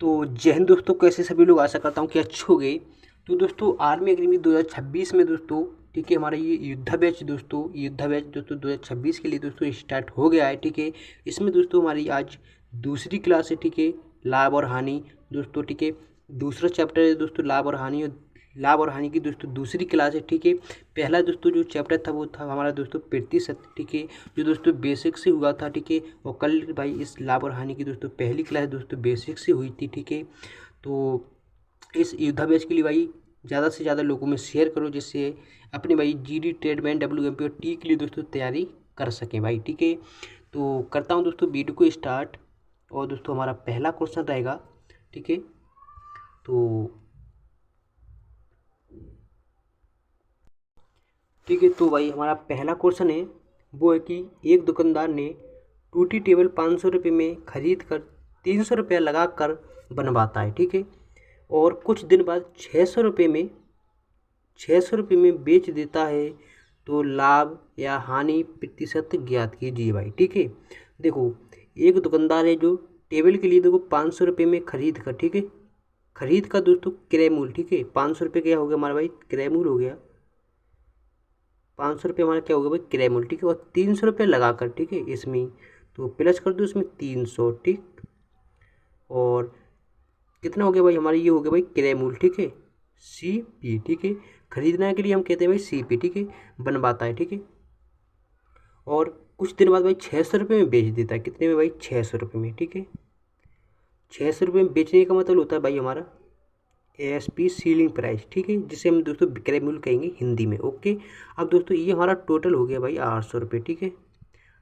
तो जय हिंद दोस्तों, कैसे सभी लोग, आशा करता हूँ कि अच्छे हो गए। तो दोस्तों आर्मी अग्निवीर 2026 में दोस्तों ठीक है, हमारा ये युद्धा बैच दोस्तों 2026 के लिए दोस्तों स्टार्ट हो गया है। ठीक है, इसमें दोस्तों हमारी आज दूसरी क्लास है। ठीक है, लाभ और हानि दोस्तों। ठीक है, दूसरा चैप्टर है दोस्तों लाभ और हानि की दोस्तों दूसरी क्लास है। ठीक है, पहला दोस्तों जो चैप्टर था वो था हमारा दोस्तों प्रतिशत। ठीक है, जो दोस्तों बेसिक से हुआ था। ठीक है, और कल भाई इस लाभ और हानि की दोस्तों पहली क्लास दोस्तों बेसिक से हुई थी। ठीक है, तो इस युद्धा बैच के लिए भाई ज़्यादा से ज़्यादा लोगों में शेयर करो, जिससे अपने भाई जीडी ट्रेडमैन WMP और टी के लिए दोस्तों तैयारी कर सकें भाई। ठीक है, तो करता हूँ दोस्तों वीडियो को स्टार्ट। और दोस्तों हमारा पहला क्वेश्चन रहेगा। ठीक है, तो भाई हमारा पहला क्वेश्चन है वो है कि एक दुकानदार ने टूटी टेबल 500 रुपये में खरीद कर 300 रुपया लगा कर बनवाता है। ठीक है, और कुछ दिन बाद 600 रुपये में बेच देता है, तो लाभ या हानि प्रतिशत ज्ञात कीजिए भाई। ठीक है, देखो एक दुकानदार है जो टेबल के लिए देखो 500 रुपये में खरीद कर, ठीक है, खरीद का दोस्तों क्रय मूल्य। ठीक है, 500 रुपये क्या हो गया हमारा भाई, क्रय मूल्य हो गया 500 रुपये हमारा क्या हो गया भाई, क्रय मूल्य। ठीक है, और 300 रुपये लगा कर, ठीक है, इसमें तो प्लस कर दो इसमें 300। ठीक, और कितना हो गया भाई हमारा, ये हो गया भाई क्रय मूल्य। ठीक है, CP। ठीक है, खरीदने के लिए हम कहते हैं भाई CP। ठीक है, बनवाता है। ठीक है, और कुछ दिन बाद भाई 600 रुपये में बेच देता है। कितने में भाई, 600 रुपये में। ठीक है, 600 रुपये में बेचने का मतलब होता है भाई हमारा ASP सीलिंग प्राइस। ठीक है, जिसे हम दोस्तों विक्रय मूल्य कहेंगे हिंदी में। ओके, अब दोस्तों ये हमारा टोटल हो गया भाई 800 रुपये। ठीक है,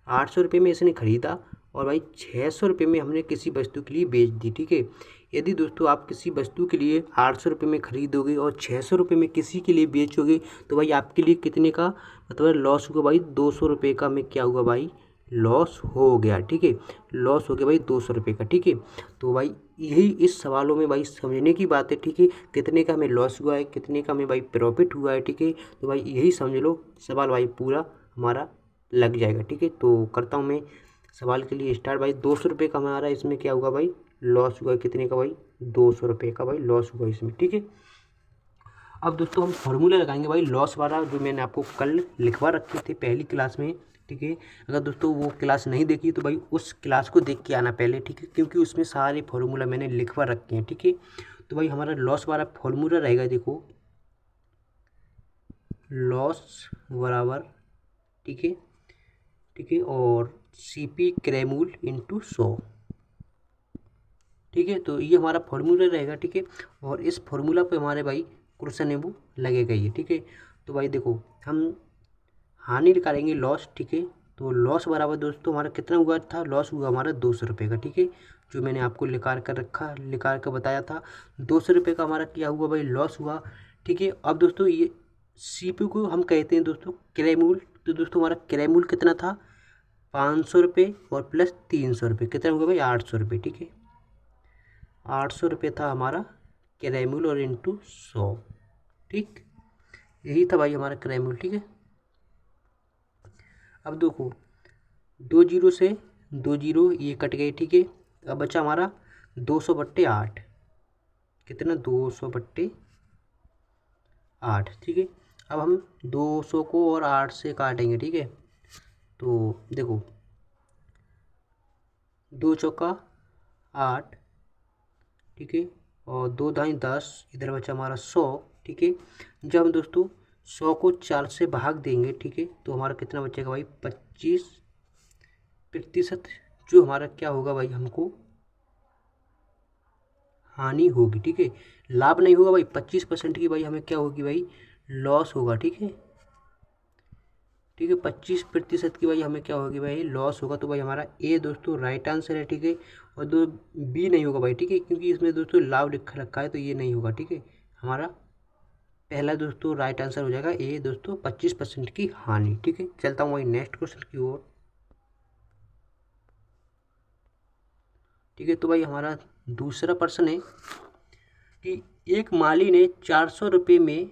800 रुपये में इसने खरीदा और भाई 600 रुपये में हमने किसी वस्तु के लिए बेच दी। ठीक है, यदि दोस्तों आप किसी वस्तु के लिए 800 रुपये में खरीदोगे और 600 रुपये में किसी के लिए बेचोगे, तो भाई आपके लिए कितने का मतलब लॉस होगा भाई, 200 रुपये का में क्या हुआ भाई, लॉस हो गया। ठीक है, लॉस हो गया भाई 200 रुपये का। ठीक है, तो भाई यही इस सवालों में भाई समझने की बात है। ठीक है, कितने का हमें लॉस हुआ है, कितने का हमें भाई प्रॉफिट हुआ है। ठीक है, तो भाई यही समझ लो, सवाल भाई पूरा हमारा लग जाएगा। ठीक है, तो करता हूँ मैं सवाल के लिए स्टार्ट। भाई 200 रुपये का हमारा इसमें क्या हुआ भाई, लॉस हुआ। कितने का भाई, 200 रुपये का भाई लॉस हुआ इसमें। ठीक है, अब दोस्तों हम फॉर्मूला लगाएंगे भाई लॉस वाला, जो मैंने आपको कल लिखवा रखे थे पहली क्लास में। ठीक है, अगर दोस्तों वो क्लास नहीं देखी तो भाई उस क्लास को देख के आना पहले। ठीक है, क्योंकि उसमें सारे फॉर्मूला मैंने लिखवा रखे हैं। ठीक है, तो भाई हमारा लॉस वाला फॉर्मूला रहेगा, देखो लॉस बराबर, ठीक है, ठीक है, और CP क्रय मूल्य इंटू 100। ठीक है, तो ये हमारा फॉर्मूला रहेगा। ठीक है, और इस फॉर्मूला पे हमारे भाई क्वेश्चन है वो लगेगा ये। ठीक है, तो भाई देखो हम हानि निकालेंगे लॉस। ठीक है, तो लॉस बराबर दोस्तों हमारा कितना हुआ था, लॉस हुआ हमारा 200 रुपये का। ठीक है, जो मैंने आपको लिखा कर बताया था, 200 रुपये का हमारा क्या हुआ भाई, लॉस हुआ। ठीक है, अब दोस्तों ये CP को हम कहते हैं दोस्तों क्रय मूल्य। तो दोस्तों हमारा क्रय मूल्य कितना था, 500 रुपये और प्लस 300 रुपये, कितना होगा भाई 800 रुपये। ठीक है, 800 रुपये था हमारा क्रय मूल्य और इंटू 100। ठीक, यही था भाई हमारा क्रय मूल्य। ठीक है, अब देखो 2 जीरो से 2 जीरो ये कट गए। ठीक है, अब बचा हमारा 200/8। कितना, 200/8। ठीक है, अब हम 200 को और 8 से काटेंगे। ठीक है, तो देखो 2 चौका 8। ठीक है, और 2 दाई 10, इधर बचा हमारा 100। ठीक है, जब हम दोस्तों 100 को 4 से भाग देंगे, ठीक है, तो हमारा कितना बचेगा भाई, 25%, जो हमारा क्या होगा भाई, हमको हानि होगी। ठीक है, लाभ नहीं होगा भाई, 25% की भाई हमें क्या होगी भाई, लॉस होगा। ठीक है, ठीक है, 25% की भाई हमें क्या होगी भाई, लॉस होगा। तो भाई हमारा ए दोस्तों राइट आंसर है। ठीक है, और दो बी नहीं होगा भाई। ठीक है, क्योंकि इसमें दोस्तों लाभ लिखा रखा है, तो ये नहीं होगा। ठीक है, हमारा पहला दोस्तों राइट आंसर हो जाएगा ए दोस्तों, 25% की हानि। ठीक है, चलता हूँ भाई नेक्स्ट क्वेश्चन की ओर। ठीक है, तो भाई हमारा दूसरा प्रश्न है कि एक माली ने 400 रुपये में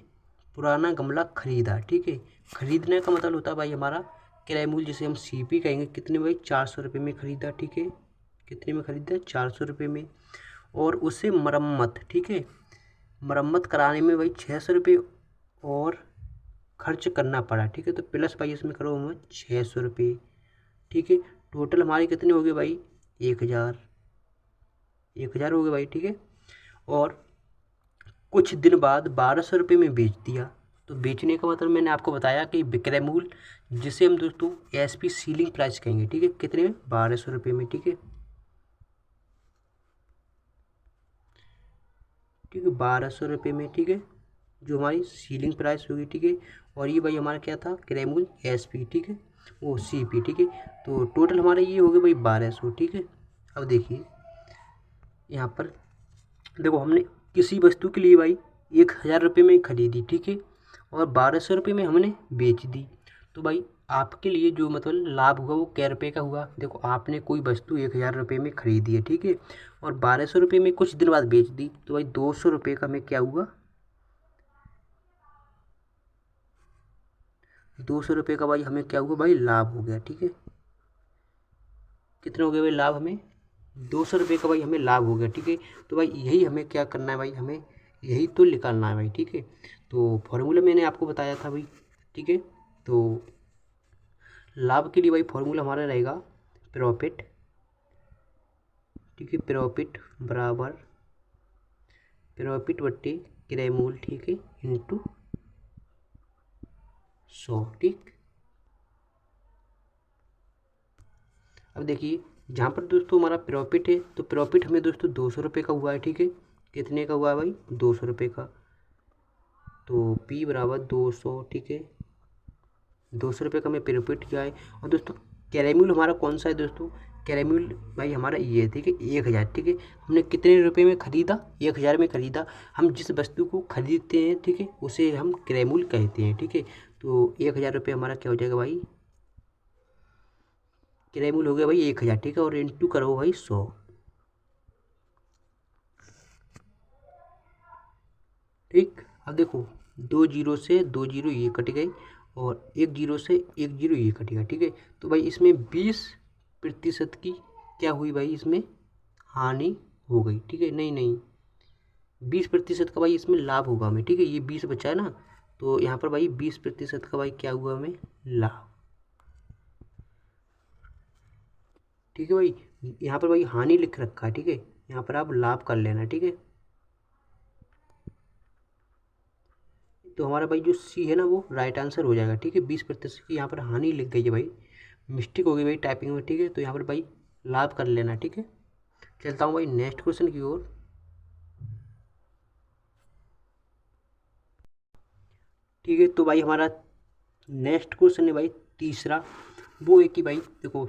पुराना गमला खरीदा। ठीक है, खरीदने का मतलब होता है भाई हमारा क्रय मूल्य, जिसे हम CP कहेंगे। कितने भाई, 400 रुपये में खरीदा। ठीक है, कितने में खरीदा, 400 रुपये में। और उसे मरम्मत, ठीक है, मरम्मत कराने में भाई 600 रुपये और खर्च करना पड़ा, ठीक है। तो प्लस भाई इसमें करो हम 600 रुपये, ठीक है। टोटल हमारे कितने हो गए भाई, 1000, 1000 हो गए भाई, ठीक है। और कुछ दिन बाद 1200 रुपये में बेच दिया। तो बेचने का मतलब मैंने आपको बताया कि विक्रय मूल्य, जिसे हम दोस्तों एसपी सीलिंग प्राइस कहेंगे, ठीक है, कितने में, 1200 रुपये में, ठीक है, ठीक है, 1200 रुपये में, ठीक है, जो हमारी सीलिंग प्राइस होगी, ठीक है। और ये भाई हमारा क्या था, क्रय मूल्य एसपी, ठीक है, वो सीपी, ठीक है। तो टोटल हमारे ये हो गए भाई 1200, ठीक है। अब देखिए यहाँ पर, देखो हमने किसी वस्तु के लिए भाई 1000 रुपये में खरीदी, ठीक है, और 1200 रुपये में हमने बेच दी। तो भाई आपके लिए जो मतलब लाभ हुआ वो कै रुपये का हुआ। देखो आपने कोई वस्तु 1000 रुपये में खरीदी है, ठीक है, और 1200 रुपये में कुछ दिन बाद बेच दी, तो भाई 200 रुपये का में क्या हुआ, 200 रुपये का भाई हमें क्या हुआ भाई, लाभ हो गया, ठीक है। कितने हो गए भाई लाभ, हमें 200 रुपये का भाई हमें लाभ हो गया, ठीक है। तो भाई यही हमें क्या करना है भाई, हमें यही तो निकालना है भाई, ठीक है। तो फॉर्मूला मैंने आपको बताया था भाई, ठीक है। तो लाभ के लिए भाई फॉर्मूला हमारा रहेगा प्रॉफिट, ठीक है, प्रॉफिट बराबर प्रॉफिट बट्टे क्रय मूल्य, ठीक है, इंटू 100, ठीक। अब देखिए जहाँ पर दोस्तों हमारा प्रॉफिट है, तो प्रॉफिट हमें दोस्तों 200 रुपये का हुआ है, ठीक है। कितने का हुआ है भाई, 200 रुपये का। तो P बराबर 200, ठीक है, 200 रुपये का हमें प्रॉफिट किया है। और दोस्तों कैरेम्यूल हमारा कौन सा है दोस्तों, कैरेम्यूल भाई हमारा ये है, ठीक है, 1000, ठीक है। हमने कितने रुपए में ख़रीदा, 1000 में ख़रीदा। हम जिस वस्तु को खरीदते हैं, ठीक है, उसे हम कैरेम्यूल कहते हैं, ठीक है। तो 1000 रुपये हमारा क्या हो जाएगा भाई, कैरेम्यूल हो गया भाई 1000, ठीक है, और इंटू करो भाई 100, ठीक। अब देखो 2 जीरो से 2 जीरो ये कट गए, और 1 जीरो से 1 जीरो ये कटेगा, ठीक है। तो भाई इसमें 20% की क्या हुई भाई, इसमें हानि हो गई, ठीक है। नहीं नहीं, 20% का भाई इसमें लाभ होगा हमें, ठीक है। ये 20 बचा है ना, तो यहाँ पर भाई 20% का भाई क्या हुआ हमें, लाभ, ठीक है भाई। यहाँ पर भाई हानि लिख रखा है, ठीक है, यहाँ पर आप लाभ कर लेना, ठीक है। तो हमारा भाई जो सी है ना वो राइट आंसर हो जाएगा, ठीक है। 20% की यहाँ पर हानि लिख गई है भाई, मिस्टेक हो गई भाई टाइपिंग में, ठीक है। तो यहाँ पर भाई लाभ कर लेना, ठीक है। चलता हूँ भाई नेक्स्ट क्वेश्चन की ओर। ठीक है, तो भाई हमारा नेक्स्ट क्वेश्चन है भाई तीसरा, वो है कि भाई देखो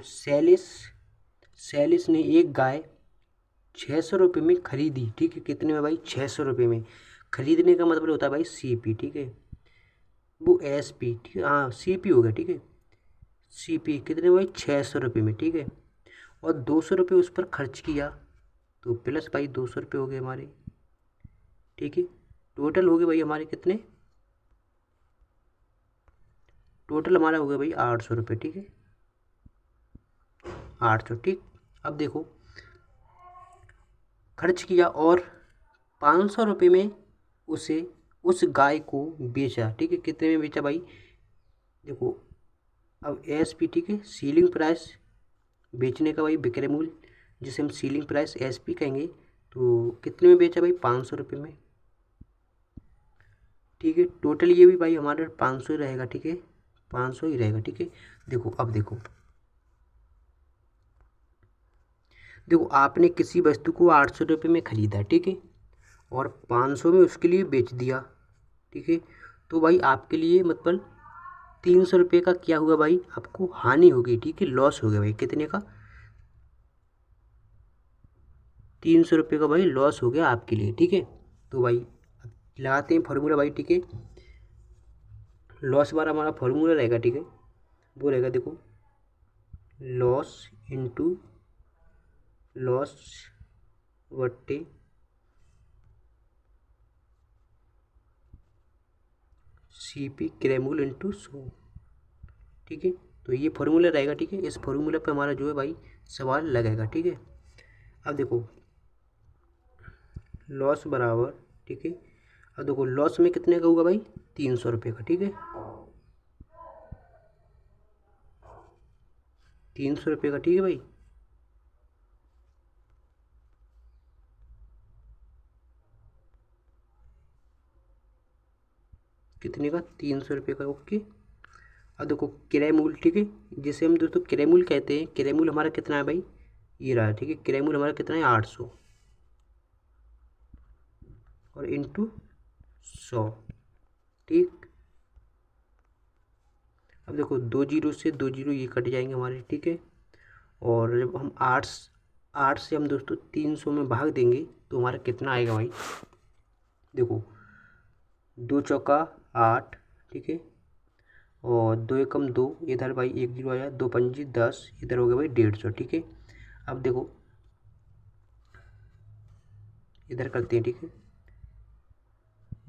सैलिस ने एक गाय 600 रुपये में खरीदी, ठीक है। कितने में भाई, 600 रुपये में। खरीदने का मतलब होता है भाई सीपी, ठीक है, वो एसपी, ठीक है, हाँ सीपी हो गया, ठीक है। सीपी कितने में भाई, 600 रुपये में, ठीक है। और 200 रुपये उस पर खर्च किया, तो प्लस भाई 200 रुपये हो गए हमारे, ठीक है। टोटल हो गए भाई हमारे कितने, टोटल हमारा हो गया भाई 800 रुपये, ठीक है, 800, ठीक। अब देखो खर्च किया और 500 रुपये में उसे उस गाय को बेचा, ठीक है। कितने में बेचा भाई, देखो अब एसपी, ठीक है, सीलिंग प्राइस, बेचने का भाई विक्रय मूल्य, जिसे हम सीलिंग प्राइस एसपी कहेंगे। तो कितने में बेचा भाई, 500 रुपये में, ठीक है। टोटल ये भी भाई हमारे 500 ही रहेगा, ठीक है, 500 ही रहेगा, ठीक है। देखो अब देखो देखो आपने किसी वस्तु को 800 रुपये में ख़रीदा, ठीक है, और 500 में उसके लिए बेच दिया, ठीक है। तो भाई आपके लिए मतलब 300 रुपये का क्या हुआ भाई, आपको हानि हो गई, ठीक है, लॉस हो गया भाई। कितने का, 300 रुपये का भाई लॉस हो गया आपके लिए, ठीक है। तो भाई लगाते हैं फॉर्मूला भाई, ठीक है। लॉस बार हमारा फॉर्मूला रहेगा, ठीक है, वो रहेगा देखो लॉस इंटू लॉस बट्टे सीपी क्रय मूल्य इंटू 100, ठीक है। तो ये फॉर्मूला रहेगा, ठीक है। इस फॉर्मूला पे हमारा जो है भाई सवाल लगेगा, ठीक है। अब देखो लॉस बराबर, ठीक है। अब देखो लॉस में कितने का होगा भाई, 300 रुपये का, ठीक है। 300 रुपये का, ठीक है भाई। कितने का, 300 रुपये का, ओके। अब देखो किराए मूल, ठीक है, जिसे हम दोस्तों किराए मूल कहते हैं। किराए मूल हमारा कितना है भाई, ये रहा, ठीक है। किराए मूल हमारा कितना है, 800 और इंटू 100, ठीक। अब देखो 2 जीरो से 2 जीरो ये कट जाएंगे हमारे, ठीक है। और जब हम आठ आठ से हम दोस्तों 300 में भाग देंगे तो हमारा कितना आएगा भाई, देखो 2 चौका 8, ठीक है। और 2 एकम 2, इधर भाई 1 जीरो आया, 2 पंजी 10, इधर हो गया भाई 150, ठीक है। अब देखो इधर करते हैं, ठीक है,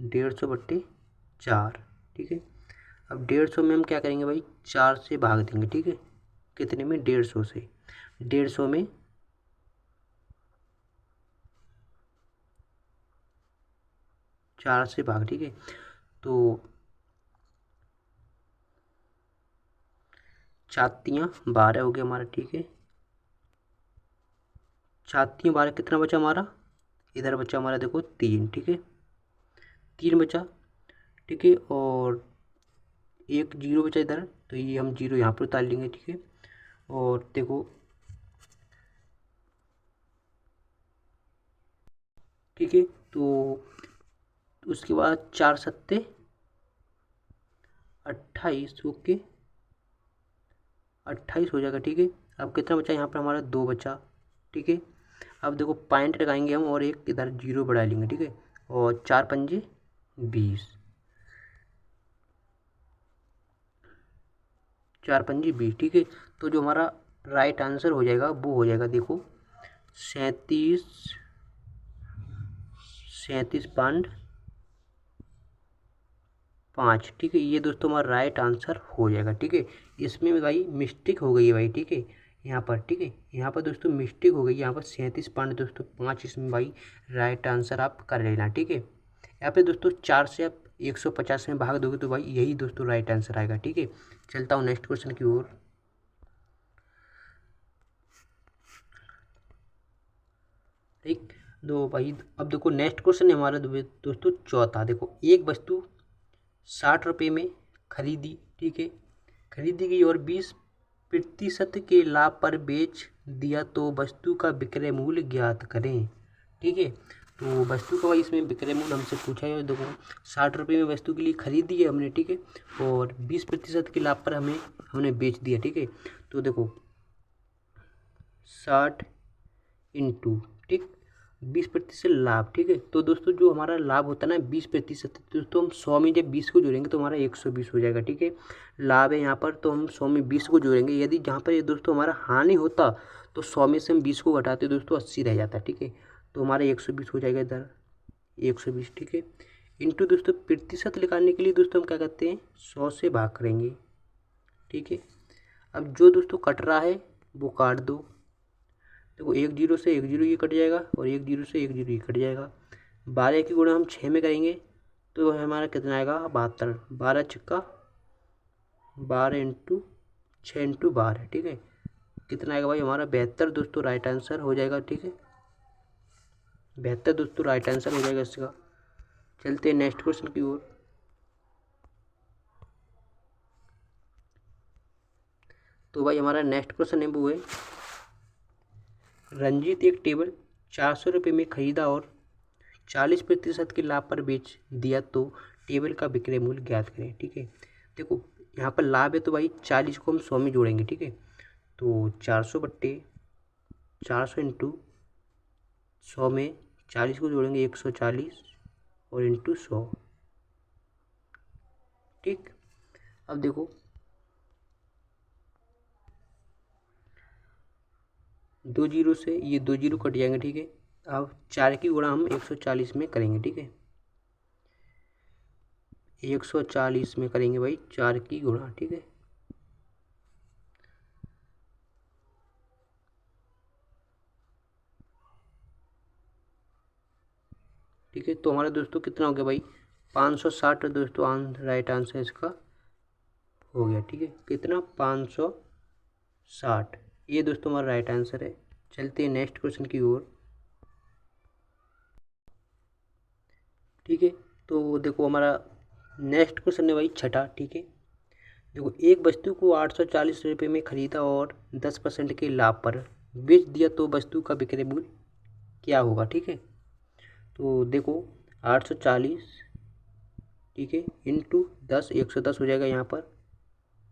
150 बट्टे 4, ठीक है। अब 150 में हम क्या करेंगे भाई, 4 से भाग देंगे, ठीक है। कितने में, 150 से, 150 में 4 से भाग, ठीक है। तो 4×3 = 12 हो गया हमारा, ठीक है। 4×3 = 12, कितना बचा हमारा, इधर बचा हमारा देखो 3, ठीक है। 3 बचा, ठीक है। और एक जीरो बचा इधर, तो ये हम जीरो यहाँ पर उतार लेंगे, ठीक है। और देखो, ठीक है। तो उसके बाद 4×7 = 28, ओके, 28 हो जाएगा, ठीक है। अब कितना बचा यहाँ पर हमारा, 2 बचा, ठीक है। अब देखो पॉइंट लगाएंगे हम और एक इधर जीरो बढ़ा लेंगे, ठीक है। और 4×5 = 20, 4×5 = 20, ठीक है। तो जो हमारा राइट आंसर हो जाएगा वो हो जाएगा, देखो 37, 37.5, ठीक है। ये दोस्तों हमारा राइट आंसर हो जाएगा, ठीक है। इसमें भाई मिस्टेक हो गई है भाई, ठीक है, यहाँ पर, ठीक है। यहाँ पर दोस्तों मिस्टेक हो गई, यहाँ पर 37.5 इसमें भाई राइट आंसर आप कर लेना, ठीक है। यहाँ पे दोस्तों 4 से आप 150 में भाग दोगे तो भाई यही दोस्तों राइट आंसर आएगा, ठीक है। चलता हूँ नेक्स्ट क्वेश्चन की ओर, ठीक। दो भाई, अब देखो नेक्स्ट क्वेश्चन है हमारा दोस्तों चौथा। देखो एक वस्तु 60 रुपये में खरीदी, ठीक है, खरीदी गई और 20% के लाभ पर बेच दिया तो वस्तु का विक्रय मूल्य ज्ञात करें, ठीक है। तो वस्तु का भाई इसमें विक्रय मूल्य हमसे पूछा है। देखो 60 रुपये में वस्तु के लिए खरीदी है हमने, ठीक है, और 20% के लाभ पर हमने बेच दिया, ठीक है। तो देखो 60 इंटू, ठीक, 20% लाभ, ठीक है। तो दोस्तों जो हमारा लाभ होता है ना 20%, दोस्तों हम 100 में जब 20 को जोड़ेंगे तो हमारा 120 हो जाएगा, ठीक है। लाभ है यहाँ पर, तो हम 100 में 20 को जोड़ेंगे। यदि जहाँ पर ये दोस्तों हमारा हानि होता तो 100 में से हम 20 को घटाते दोस्तों 80 रह जाता, ठीक है। तो हमारा 120 हो जाएगा इधर, 120, ठीक है। इंटू दोस्तों प्रतिशत निकालने के लिए दोस्तों हम क्या करते हैं, 100 से भाग करेंगे, ठीक है। अब जो दोस्तों कट रहा है वो काट दो। देखो 1 जीरो से 1 जीरो ये कट जाएगा और 1 जीरो से 1 जीरो ये कट जाएगा। 12 की गुणा हम 6 में करेंगे तो हमारा कितना आएगा, 72। 12 इंटू 6 इंटू 12, ठीक है। कितना आएगा भाई हमारा, 72 दोस्तों राइट आंसर हो जाएगा, ठीक है। 72 दोस्तों राइट आंसर हो जाएगा इसका। चलते हैं नेक्स्ट क्वेश्चन की ओर। तो भाई हमारा नेक्स्ट क्वेश्चन है वो है, रंजीत एक टेबल 400 रुपये में खरीदा और 40% के लाभ पर बेच दिया तो टेबल का विक्रय मूल्य ज्ञात करें, ठीक है। देखो यहाँ पर लाभ है तो भाई 40 को हम 100 में जोड़ेंगे, ठीक है। तो 400 बट्टे 400 इंटू 100 में 40 को जोड़ेंगे 140 और इंटू 100, ठीक। अब देखो 2 जीरो से ये 2 जीरो कट जाएंगे, ठीक है। अब 4 की गुणा हम 140 में करेंगे, ठीक है। 140 में करेंगे भाई 4 की गुणा, ठीक है। ठीक है। तो हमारा दोस्तों कितना हो गया भाई, 560 दोस्तों राइट आंसर इसका हो गया। ठीक है, कितना, 560, ये दोस्तों हमारा राइट आंसर है। चलते हैं नेक्स्ट क्वेश्चन की ओर। ठीक है, तो देखो हमारा नेक्स्ट क्वेश्चन है भाई छठा। ठीक है, देखो एक वस्तु को 840 रुपये में खरीदा और 10% के लाभ पर बेच दिया तो वस्तु का विक्रय मूल्य क्या होगा। ठीक है, तो देखो 840, ठीक है, इंटू 10, 110 हो जाएगा यहाँ पर।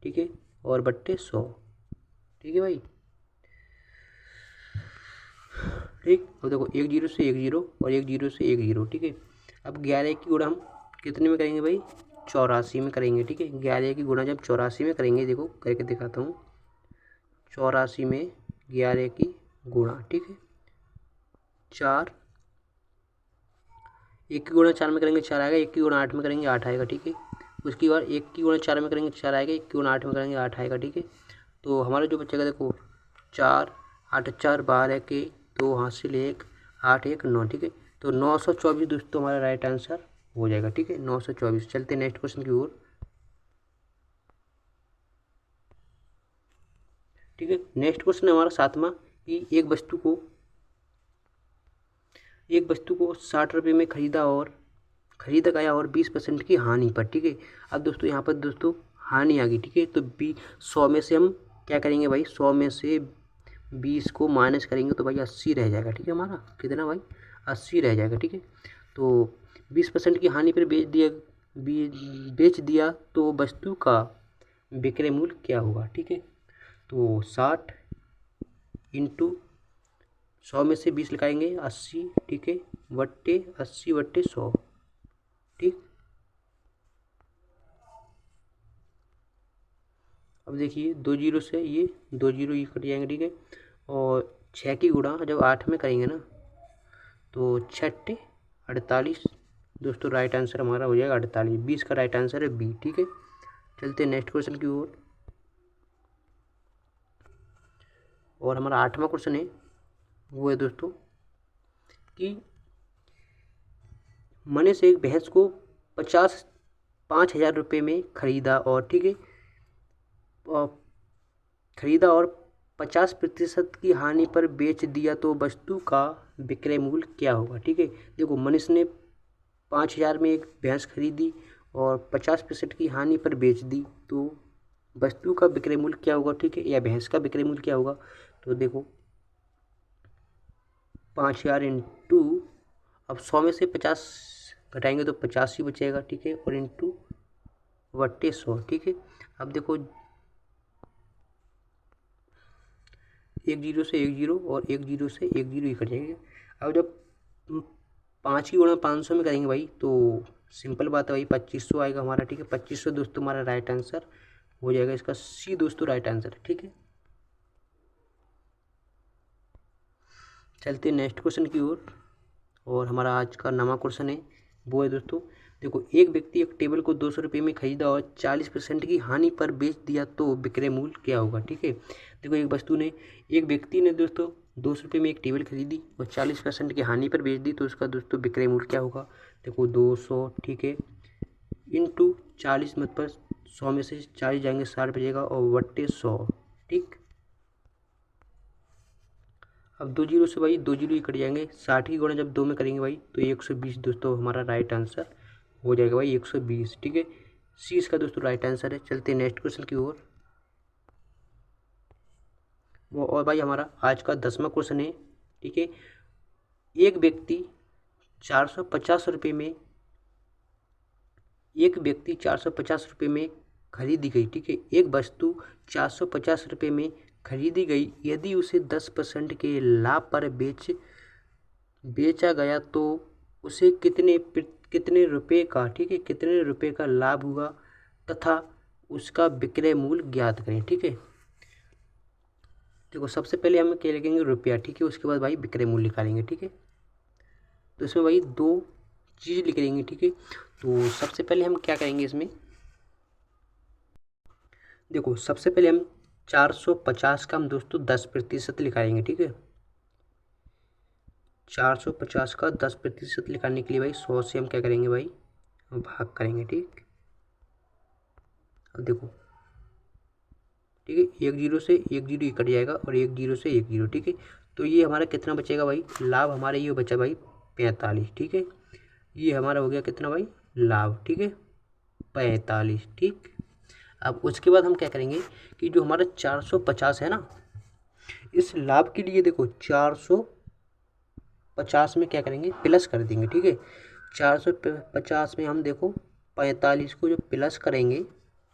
ठीक है, और बट्टे 100। ठीक है भाई, ठीक। और देखो एक जीरो से एक जीरो और एक जीरो से एक जीरो। ठीक है, अब 11 की गुणा हम कितने में करेंगे भाई, 84 में करेंगे। ठीक है, 11 की गुणा जब 84 में करेंगे, देखो करके दिखाता हूँ, 84 में 11 की गुणा। ठीक है, 4, एक की गुणा 4 में करेंगे 4 आएगा, एक की गुणा 8 में करेंगे 8 आएगा। ठीक है, उसके बाद एक की गुणा 4 में करेंगे 4 आएगा, एक की गुणा 8 में करेंगे 8 आएगा। ठीक है, तो हमारा जो बचेगा देखो 4, 8 4 12 के 2 हासिल 1, 8 1 9। ठीक है, तो 924 दोस्तों हमारा राइट आंसर हो जाएगा। ठीक है, 924। चलते नेक्स्ट क्वेश्चन की ओर। ठीक है, नेक्स्ट क्वेश्चन है हमारा सातवां कि एक वस्तु को 60 रुपये में खरीदा गया और 20% की हानि पर। ठीक है, अब दोस्तों यहाँ पर दोस्तों हानि आ गई। ठीक है, तो 100 में से हम क्या करेंगे भाई, 100 में से 20 को माइनस करेंगे तो भाई 80 रह जाएगा। ठीक है, हमारा कितना भाई, 80 रह जाएगा। ठीक है, तो 20% की हानि पर बेच दिया तो वस्तु का विक्रय मूल्य क्या होगा। ठीक है, तो 60 इंटू 100 में से 20 लगाएंगे 80। ठीक है, बट्टे 80 बट्टे 100। ठीक, अब देखिए 2 जीरो से ये 2 जीरो ये कट जाएंगे। ठीक है, और 6 की गुणा जब 8 में करेंगे ना, तो 6 48 दोस्तों राइट आंसर हमारा हो जाएगा 48। 20 का राइट आंसर है बी। ठीक है, चलते हैं नेक्स्ट क्वेश्चन की ओर। और हमारा 8वां क्वेश्चन है वो है दोस्तों कि मैंने से एक भैंस को 5,000 रुपये में खरीदा और, ठीक है, और 50% की हानि पर बेच दिया तो वस्तु का विक्रय मूल्य क्या होगा। ठीक है, देखो मनीष ने 5,000 में एक भैंस खरीदी और 50% की हानि पर बेच दी तो वस्तु का विक्रय मूल्य क्या होगा। ठीक है, या भैंस का विक्रय मूल्य क्या होगा। तो देखो 5,000 इंटू, अब 100 में से 50 घटाएंगे तो 50 ही बचेगा। ठीक है, और इंटू बट्टे 100। ठीक है, अब देखो एक जीरो से एक जीरो और एक जीरो से एक जीरो ही कट जाएंगे। अब जब 5 की गुणा 500 में करेंगे भाई तो सिंपल बात है भाई, 2500 आएगा हमारा। ठीक है, 2500 दोस्तों हमारा राइट आंसर हो जाएगा, इसका सी दोस्तों राइट आंसर है। ठीक है, चलते हैं नेक्स्ट क्वेश्चन की ओर। और हमारा आज का नवा क्वेश्चन है वो है दोस्तों, देखो एक व्यक्ति एक टेबल को 200 रुपये में खरीदा और 40% की हानि पर बेच दिया तो विक्रय मूल्य क्या होगा। ठीक है, देखो एक व्यक्ति ने दोस्तों 200 रुपये में एक टेबल खरीदी और 40% की हानि पर बेच दी तो उसका दोस्तों विक्रय मूल्य क्या होगा। देखो 200, ठीक है, इंटू 40 मत पर 100 में से 40 जाएंगे 60 बचेगा और बट्टे 100। ठीक, अब 2 जीरो से भाई 2 जीरो ही कट जाएंगे, 60 की गुणा जब 2 में करेंगे भाई तो 120 दोस्तों हमारा राइट आंसर हो जाएगा भाई 120। ठीक है, सी इसका दोस्तों राइट आंसर है। चलते हैं नेक्स्ट क्वेश्चन की ओर। वो और भाई हमारा आज का 10वां क्वेश्चन है। ठीक है, एक व्यक्ति 450 रुपये में खरीदी गई। ठीक है, एक वस्तु 450 रुपये में खरीदी गई, यदि उसे 10% के लाभ पर बेचा गया तो उसे कितने रुपए का, ठीक है, कितने रुपए का लाभ हुआ तथा उसका विक्रय मूल्य ज्ञात करें। ठीक है, देखो सबसे पहले हम क्या लिखेंगे, रुपया। ठीक है, उसके बाद भाई विक्रय मूल्य निकालेंगे। ठीक है, तो इसमें भाई 2 चीज़ लिख लेंगे। ठीक है, तो सबसे पहले हम क्या करेंगे इसमें, देखो सबसे पहले हम 450 का हम दोस्तों 10% लिखाएंगे। ठीक है, 450 का 10% निकालने के लिए भाई 100 से हम क्या करेंगे भाई, भाग करेंगे। ठीक, अब देखो, ठीक है, एक जीरो से एक जीरो ही कट जाएगा और एक जीरो से एक जीरो। ठीक है, तो ये हमारा कितना बचेगा भाई, लाभ हमारा ये बचा भाई 45। ठीक है, ये हमारा हो गया कितना भाई, लाभ। ठीक है, 45। ठीक, अब उसके बाद हम क्या करेंगे कि जो हमारा 450 है ना, इस लाभ के लिए देखो 450 में क्या करेंगे, प्लस कर देंगे। ठीक है, 450 में हम देखो 45 को जो प्लस करेंगे,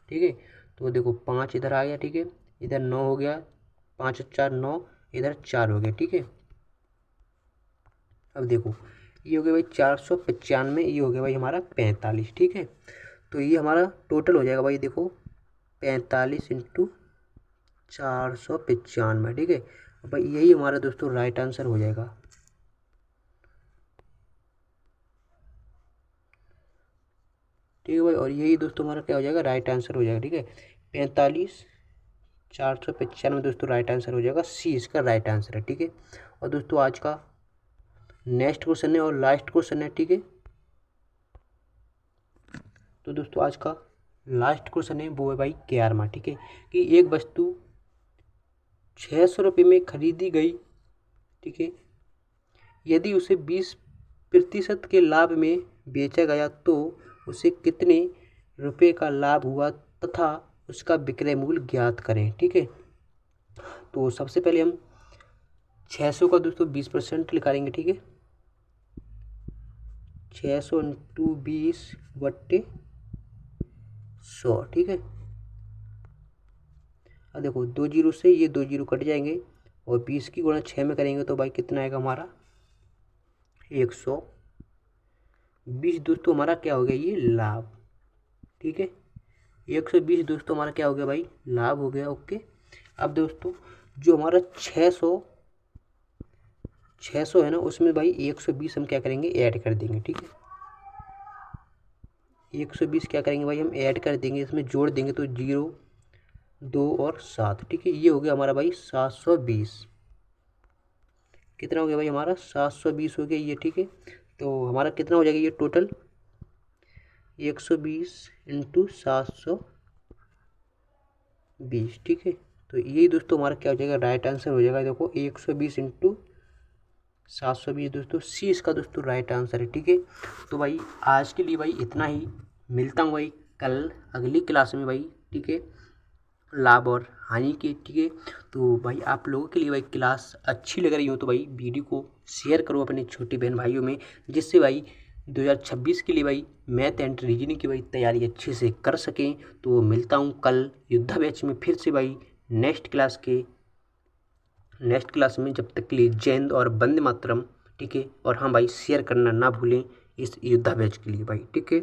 ठीक है, तो देखो 5 इधर आ गया। ठीक है, इधर 9 हो गया, 5 4 9, इधर 4 हो गया। ठीक है, अब देखो ये हो गया भाई 495, ये हो गया भाई हमारा 45। ठीक है, तो ये हमारा टोटल हो जाएगा भाई, देखो 45 इंटू 495। ठीक है, भाई यही हमारा दोस्तों राइट आंसर हो जाएगा। ठीक है भाई, और यही दोस्तों हमारा क्या हो जाएगा, राइट आंसर हो जाएगा। ठीक है, 45 495 दोस्तों राइट आंसर हो जाएगा, सी इसका राइट आंसर है। ठीक है, और दोस्तों आज का नेक्स्ट क्वेश्चन है और लास्ट क्वेश्चन है। ठीक है, तो दोस्तों आज का लास्ट क्वेश्चन है वो है भाई 11वां। ठीक है, कि एक वस्तु 600 रुपये में खरीदी गई। ठीक है, यदि उसे 20% के लाभ में बेचा गया तो उसे कितने रुपए का लाभ हुआ तथा उसका विक्रय मूल्य ज्ञात करें। ठीक है, तो सबसे पहले हम 600 का दोस्तों 20% निकालेंगे। ठीक है, 600 इंटू 20/100। ठीक है, अब देखो 2 जीरो से ये 2 जीरो कट जाएंगे और 20 की गुणा 6 में करेंगे तो भाई कितना आएगा हमारा 120 दोस्तों हमारा क्या हो गया, ये लाभ। ठीक है, 120 दोस्तों हमारा क्या हो गया भाई, लाभ हो गया। ओके, अब दोस्तों जो हमारा 600 है ना, उसमें भाई 120 हम क्या करेंगे, ऐड कर देंगे। ठीक है, 120 क्या करेंगे भाई, हम ऐड कर देंगे, इसमें जोड़ देंगे तो 0 2 और 7। ठीक है, ये हो गया हमारा भाई 720। कितना हो गया भाई हमारा 720 हो गया ये। ठीक है, तो हमारा कितना हो जाएगा ये टोटल 120 इंटू 720। ठीक है, तो यही दोस्तों हमारा क्या हो जाएगा, राइट आंसर हो जाएगा। देखो 120 इंटू 720 दोस्तों, सी इसका दोस्तों राइट आंसर है। ठीक है, तो भाई आज के लिए भाई इतना ही, मिलता हूँ भाई कल अगली क्लास में भाई। ठीक है, लाभ और हानि की। ठीक है, तो भाई आप लोगों के लिए भाई क्लास अच्छी लग रही हो तो भाई वीडियो को शेयर करो अपने छोटे बहन भाइयों में, जिससे भाई 2026 के लिए भाई मैथ एंड रीजनिंग की भाई तैयारी अच्छे से कर सकें। तो मिलता हूँ कल योद्धा बैच में फिर से भाई नेक्स्ट क्लास में। जब तक के लिए जय हिंद और वंदे मातरम। ठीक है, और हाँ भाई शेयर करना ना भूलें इस योद्धा बैच के लिए भाई। ठीक है।